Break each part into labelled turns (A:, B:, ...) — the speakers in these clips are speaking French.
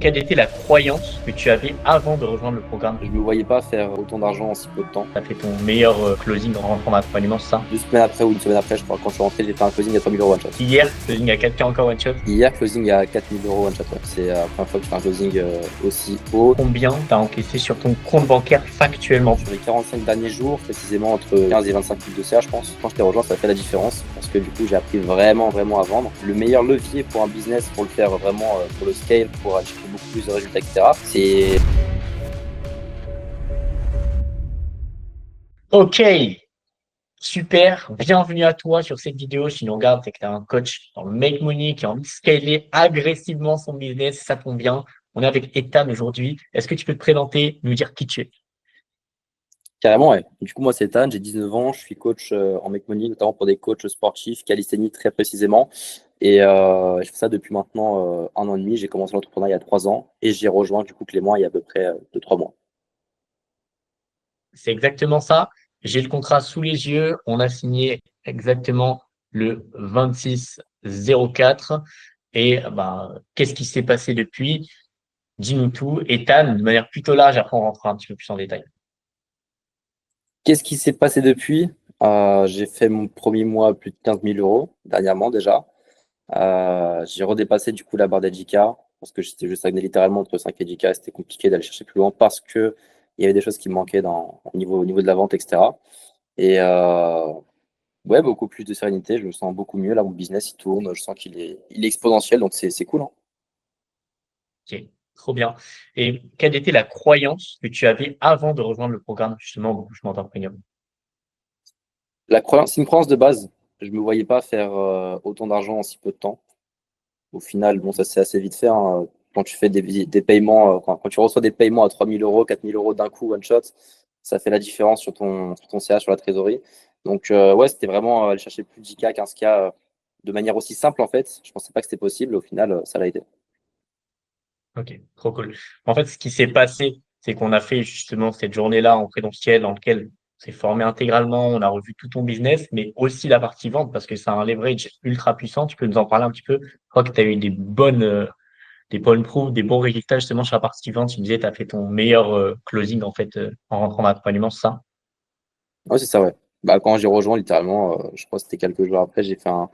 A: Quelle était la croyance que tu avais avant de rejoindre le programme?
B: Je me voyais pas faire autant d'argent en si peu de temps.
A: Tu as fait ton meilleur closing en rentrant dans l'accompagnement, c'est ça?
B: 2 semaines après ou une semaine après, je crois, quand je suis rentré, j'ai fait un closing à 3 000 euros one shot.
A: Hier, closing à 4K encore one shot.
B: Hier, closing à 4 000 euros one shot. Ouais. C'est la première fois que je fais un closing aussi haut.
A: Combien tu as encaissé sur ton compte bancaire factuellement?
B: Sur les 45 derniers jours, précisément entre 15 et 25 000 de CA, je pense. Quand je t'ai rejoint, ça a fait la différence parce que du coup, j'ai appris vraiment, vraiment à vendre. Le meilleur levier pour un business, pour le faire vraiment, pour le scale, pour aller chercher beaucoup plus de résultats, etc., c'est.
A: Ok, super. Bienvenue à toi sur cette vidéo. Si tu nous regardes, c'est que tu es un coach dans le make money qui a envie de scaler agressivement son business. Ça tombe bien. On est avec Ethan aujourd'hui. Est-ce que tu peux te présenter, nous dire qui tu es?
B: Carrément, ouais. Du coup, moi, c'est Ethan, j'ai 19 ans, je suis coach en Make Money, notamment pour des coachs sportifs, calisthénie très précisément. Et je fais ça depuis maintenant 1 an et demi. J'ai commencé l'entrepreneuriat il y a 3 ans et j'ai rejoint du coup Clément il y a à peu près 2, 3 mois.
A: C'est exactement ça. J'ai le contrat sous les yeux. On a signé exactement le 26/04. Et bah, qu'est-ce qui s'est passé depuis? Dis-nous tout. Ethan, de manière plutôt large, après on rentrera un petit peu plus en détail.
B: Qu'est-ce qui s'est passé depuis? J'ai fait mon premier mois à plus de 15 000 euros dernièrement déjà. J'ai redépassé du coup la barre des 10K parce que je stagnais littéralement entre 5 et 10K. C'était compliqué d'aller chercher plus loin parce que il y avait des choses qui me manquaient au niveau de la vente, etc. Et ouais, beaucoup plus de sérénité. Je me sens beaucoup mieux. Là, mon business, il tourne. Je sens qu'il est exponentiel. Donc, c'est cool, hein.
A: Ok, trop bien. Et quelle était la croyance que tu avais avant de rejoindre le programme, justement, Bouchement d'Entrepreneur?
B: C'est une croyance de base. Je me voyais pas faire autant d'argent en si peu de temps. Au final, bon, ça s'est assez vite fait, hein. Quand tu fais des paiements, quand tu reçois des paiements à 3 000 euros, 4 000 euros d'un coup, one shot, ça fait la différence sur ton CA, sur la trésorerie. Donc, ouais, c'était vraiment aller chercher plus de 10K, 15K de manière aussi simple, en fait. Je pensais pas que c'était possible. Au final, ça l'a été.
A: Ok, trop cool. En fait, ce qui s'est passé, c'est qu'on a fait justement cette journée-là en présentiel dans lequel on s'est formé intégralement, on a revu tout ton business, mais aussi la partie vente parce que c'est un leverage ultra puissant. Tu peux nous en parler un petit peu? Je crois que tu as eu des bonnes proof, des bons résultats justement sur la partie vente. Tu me disais, tu as fait ton meilleur closing en fait en rentrant dans l'accompagnement, c'est ça?
B: Ouais, c'est ça, ouais. Bah, quand j'ai rejoint, littéralement, je crois que c'était quelques jours après, j'ai fait un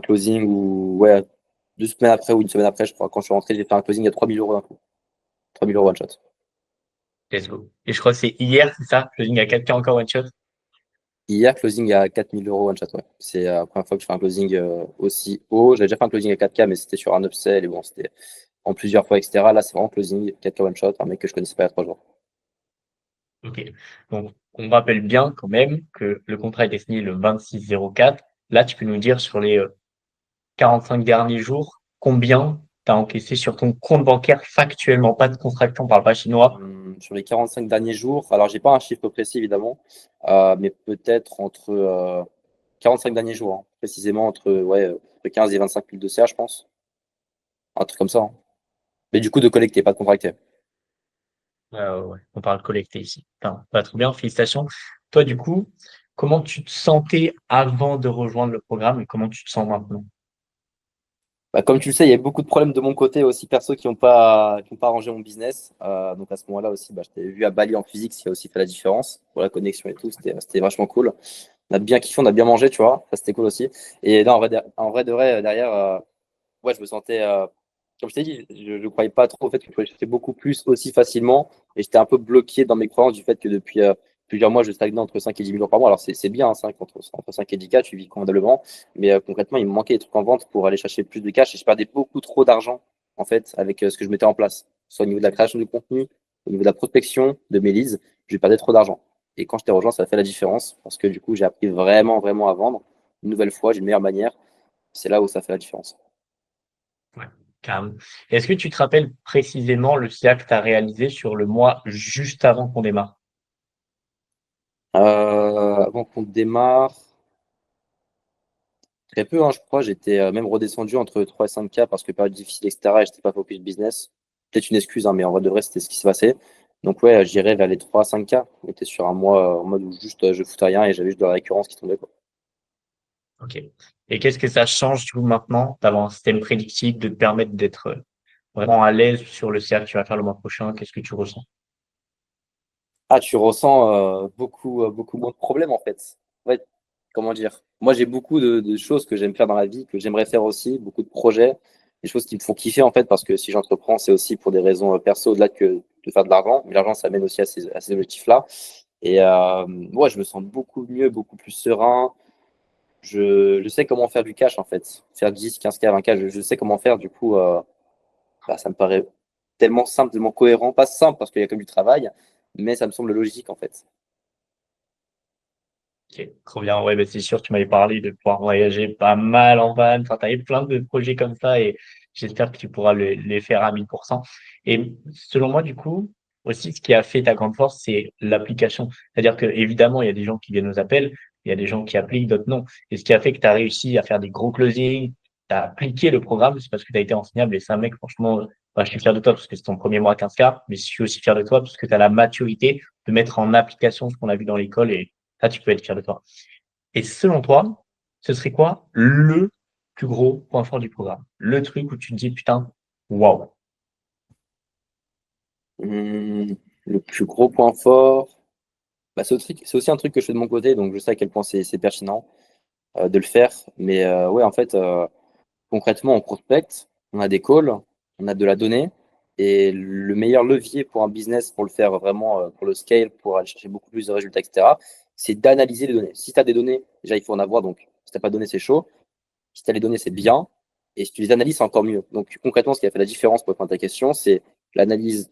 B: closing où, ouais, 2 semaines après ou une semaine après, je crois, quand je suis rentré, j'ai fait un closing à 3 000 euros d'un coup. 3 000 euros one shot.
A: Let's go. Et je crois que c'est hier, c'est ça? Closing à 4K encore one shot?
B: Hier, closing à 4 000 euros one shot, ouais. C'est la première fois que je fais un closing aussi haut. J'avais déjà fait un closing à 4K, mais c'était sur un upsell et bon, c'était en plusieurs fois, etc. Là, c'est vraiment closing 4K one shot, un mec que je connaissais pas il y a 3 jours.
A: Ok. Donc, on rappelle bien quand même que le contrat a été signé le 26/04. Là, tu peux nous dire sur les 45 derniers jours, combien tu as encaissé sur ton compte bancaire factuellement? Pas de contraction, on parle pas chinois.
B: Sur les 45 derniers jours, alors j'ai pas un chiffre précis évidemment, mais peut-être entre 45 derniers jours, hein, précisément entre 15 et 25 000 de CA, je pense. Un truc comme ça, hein. Mais du coup, de collecter, pas de contracter.
A: Ouais. On parle collecté ici. Enfin, pas trop bien, félicitations. Toi, du coup, comment tu te sentais avant de rejoindre le programme et comment tu te sens maintenant?
B: Bah, comme tu le sais, il y a beaucoup de problèmes de mon côté aussi perso qui ont pas arrangé mon business. Donc à ce moment-là aussi, bah, je t'avais vu à Bali en physique, ce qui a aussi fait la différence pour la connexion et tout. C'était vachement cool. On a bien kiffé, on a bien mangé, tu vois. Ça, c'était cool aussi. Et là, en vrai de vrai, derrière, ouais, je me sentais, comme je t'ai dit, je ne croyais pas trop au fait que je pouvais chercher beaucoup plus aussi facilement. Et j'étais un peu bloqué dans mes croyances du fait que depuis plusieurs mois, je stagnais entre 5 et 10 000 euros par mois. Alors, c'est bien, hein, 5, entre 5 et 10K, tu vis convenablement. Mais concrètement, il me manquait des trucs en vente pour aller chercher plus de cash. Et je perdais beaucoup trop d'argent, en fait, avec ce que je mettais en place. Soit au niveau de la création de contenu, au niveau de la prospection de mes leads, je perdais trop d'argent. Et quand je t'ai rejoint, ça a fait la différence parce que du coup, j'ai appris vraiment, vraiment à vendre. Une nouvelle fois, j'ai une meilleure manière. C'est là où ça fait la différence.
A: Ouais, carrément. Est-ce que tu te rappelles précisément le CA que tu as réalisé sur le mois juste avant qu'on démarre?
B: Avant qu'on démarre, très peu, hein, je crois. J'étais même redescendu entre 3 et 5K parce que période difficile, etc. Et j'étais pas focus business. Peut-être une excuse, hein, mais en vrai de vrai, c'était ce qui s'est passé. Donc ouais, j'irais vers les 3 à 5K. On était sur un mois en mode où juste je foutais rien et j'avais juste de la récurrence qui tombait, quoi.
A: Ok. Et qu'est-ce que ça change du coup maintenant d'avoir un système prédictif de te permettre d'être vraiment à l'aise sur le CA que tu vas faire le mois prochain? Qu'est-ce que tu ressens?
B: Ah, tu ressens beaucoup moins de problèmes en fait. En fait, comment dire? Moi, j'ai beaucoup de choses que j'aime faire dans la vie, que j'aimerais faire aussi, beaucoup de projets, des choses qui me font kiffer en fait, parce que si j'entreprends, c'est aussi pour des raisons perso, au-delà que de faire de l'argent. Mais l'argent, ça mène aussi à ces objectifs-là. Et moi, je me sens beaucoup mieux, beaucoup plus serein. Je sais comment faire du cash en fait. Faire 10, 15K, 20K, je sais comment faire. Du coup, bah, ça me paraît tellement simple, tellement cohérent. Pas simple parce qu'il y a comme du travail, mais ça me semble logique en fait.
A: OK, trop bien. Ouais, bah, c'est sûr, tu m'avais parlé de pouvoir voyager pas mal en van. Enfin, tu avais plein de projets comme ça et j'espère que tu pourras les faire à 1000. Et selon moi, du coup, aussi, ce qui a fait ta grande force, c'est l'application. C'est-à-dire que évidemment, il y a des gens qui viennent aux appels, il y a des gens qui appliquent, d'autres non. Et ce qui a fait que tu as réussi à faire des gros closings, tu as appliqué le programme, c'est parce que tu as été enseignable et c'est un mec, franchement, bah, je suis fier de toi parce que c'est ton premier mois à 15K, mais je suis aussi fier de toi parce que tu as la maturité de mettre en application ce qu'on a vu dans l'école et ça, tu peux être fier de toi. Et selon toi, ce serait quoi le plus gros point fort du programme? Le truc où tu te dis: «Putain, waouh!»
B: Le plus gros point fort, bah, c'est aussi un truc que je fais de mon côté, donc je sais à quel point c'est pertinent de le faire. Mais ouais, en fait, concrètement, on prospecte, on a des calls, on a de la donnée. Et le meilleur levier pour un business, pour le faire vraiment, pour le scale, pour aller chercher beaucoup plus de résultats, etc., c'est d'analyser les données. Si tu as des données, déjà, il faut en avoir. Donc, si tu n'as pas de données, c'est chaud. Si tu as les données, c'est bien. Et si tu les analyses, c'est encore mieux. Donc, concrètement, ce qui a fait la différence pour répondre à ta question, c'est l'analyse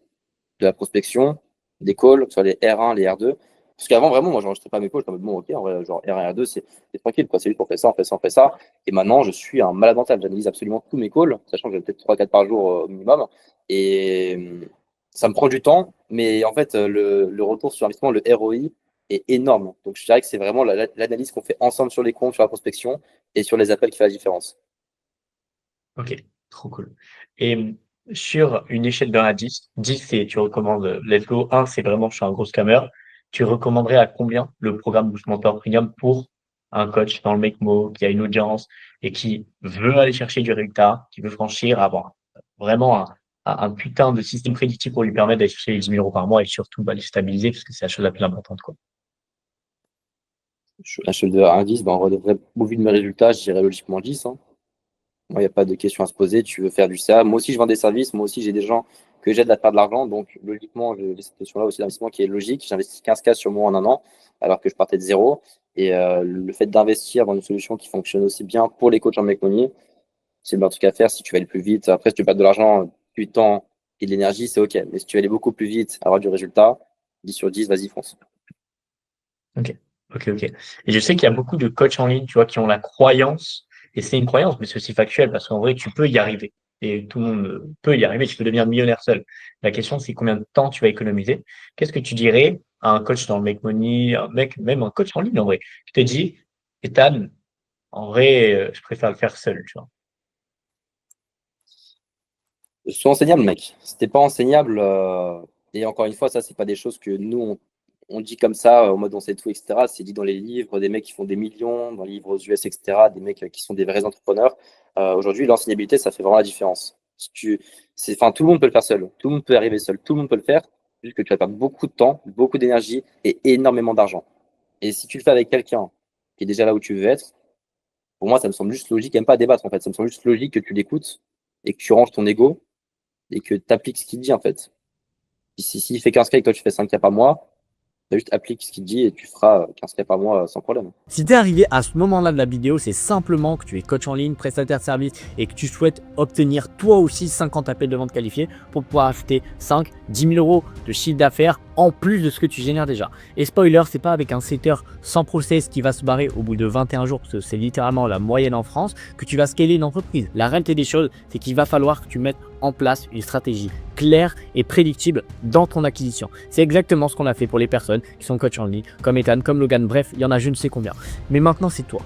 B: de la prospection, des calls, sur les R1, les R2. Parce qu'avant, vraiment, moi, j'enregistrais pas mes calls. Comme bon, ok, en vrai, genre R1, R2, c'est tranquille, quoi. C'est juste, on fait ça, on fait ça, on fait ça. Et maintenant, je suis un malade mental. J'analyse absolument tous mes calls, sachant que j'ai peut-être 3-4 par jour au minimum. Et ça me prend du temps, mais en fait, le retour sur investissement, le ROI, est énorme. Donc, je dirais que c'est vraiment l'analyse qu'on fait ensemble sur les comptes, sur la prospection et sur les appels qui fait la différence.
A: OK, trop cool. Et sur une échelle de 1 à 10, 10 c'est tu recommandes, let's go, 1 c'est vraiment je suis un gros scammer. Tu recommanderais à combien le programme Boost Mentor Premium pour un coach dans le make mo, qui a une audience et qui veut aller chercher du résultat, qui veut franchir, avoir vraiment un putain de système prédictif pour lui permettre d'aller chercher les 10 000 € par mois et surtout, bah, les stabiliser parce que c'est la chose la plus importante, quoi.
B: Un shoulder à 10, ben, en vrai, au vu de mes résultats, je dirais logiquement 10, hein. Moi, il n'y a pas de question à se poser. Tu veux faire du CA. Moi aussi, je vends des services. Moi aussi, j'ai des gens que j'aide à faire de l'argent. Donc, logiquement, j'ai cette notion-là aussi d'investissement qui est logique. J'ai investi 15K sur moi en un an, alors que je partais de zéro. Et le fait d'investir dans une solution qui fonctionne aussi bien pour les coachs en mécanique, c'est le meilleur truc à faire si tu veux aller plus vite. Après, si tu veux perdre de l'argent, du temps et de l'énergie, c'est OK. Mais si tu veux aller beaucoup plus vite, avoir du résultat, 10 sur 10, vas-y, fonce.
A: OK. OK, OK. Et je sais qu'il y a beaucoup de coachs en ligne, tu vois, qui ont la croyance, et c'est une croyance, mais c'est aussi factuel parce qu'en vrai, tu peux y arriver. Et tout le monde peut y arriver, tu peux devenir millionnaire seul. La question, c'est combien de temps tu vas économiser. Qu'est-ce que tu dirais à un coach dans le Make Money, un mec, même un coach en ligne en vrai, qui te dit, Ethan, en vrai, je préfère le faire seul, tu vois.
B: Sois enseignable, mec. Si t'es pas enseignable, et encore une fois, ça, c'est pas des choses que nous, on dit comme ça, en mode on sait tout, etc. C'est dit dans les livres, des mecs qui font des millions, dans les livres aux US, etc., des mecs qui sont des vrais entrepreneurs. Aujourd'hui, l'enseignabilité, ça fait vraiment la différence. Si tu, enfin, tout le monde peut le faire seul. Tout le monde peut arriver seul. Tout le monde peut le faire. Juste que tu vas perdre beaucoup de temps, beaucoup d'énergie et énormément d'argent. Et si tu le fais avec quelqu'un qui est déjà là où tu veux être, pour moi, ça me semble juste logique, même pas à débattre en fait. Ça me semble juste logique que tu l'écoutes et que tu ranges ton ego et que tu appliques ce qu'il dit en fait. S'il fait 15K et que toi tu fais 5K par mois, tu juste appliques ce qu'il dit et tu feras 15K par mois sans problème.
C: Si tu es arrivé à ce moment-là de la vidéo, c'est simplement que tu es coach en ligne, prestataire de service et que tu souhaites obtenir toi aussi 50 appels de vente qualifiés pour pouvoir acheter 5, 10 000 euros de chiffre d'affaires en plus de ce que tu génères déjà. Et spoiler, c'est pas avec un setter sans process qui va se barrer au bout de 21 jours, parce que c'est littéralement la moyenne en France, que tu vas scaler une entreprise. La réalité des choses, c'est qu'il va falloir que tu mettes en place une stratégie claire et prédictible dans ton acquisition. C'est exactement ce qu'on a fait pour les personnes qui sont coach en ligne, comme Ethan, comme Logan, bref, il y en a je ne sais combien. Mais maintenant, c'est toi.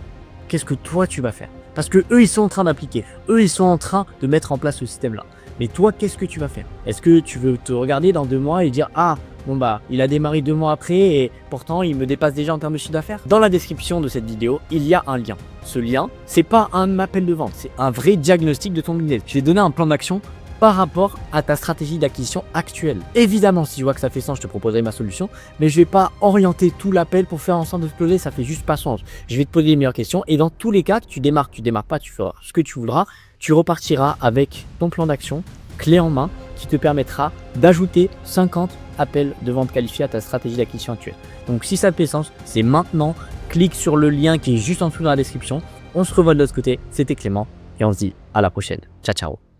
C: Qu'est-ce que toi, tu vas faire? Parce que eux, ils sont en train d'appliquer. Eux, ils sont en train de mettre en place ce système-là. Mais toi, qu'est-ce que tu vas faire? Est-ce que tu veux te regarder dans 2 mois et dire « Ah, bon bah, il a démarré 2 mois après et pourtant, il me dépasse déjà en termes de chiffre d'affaires ?» Dans la description de cette vidéo, il y a un lien. Ce lien, c'est pas un appel de vente, c'est un vrai diagnostic de ton business. Je vais donner un plan d'action par rapport à ta stratégie d'acquisition actuelle. Évidemment, si je vois que ça fait sens, je te proposerai ma solution, mais je vais pas orienter tout l'appel pour faire en sorte d'exploser, ça fait juste pas sens. Je vais te poser les meilleures questions et dans tous les cas, que tu démarres pas, tu feras ce que tu voudras, tu repartiras avec ton plan d'action clé en main qui te permettra d'ajouter 50 appels de vente qualifiés à ta stratégie d'acquisition actuelle. Donc si ça te fait sens, c'est maintenant, clique sur le lien qui est juste en dessous dans la description. On se revoit de l'autre côté, c'était Clément et on se dit à la prochaine. Ciao ciao.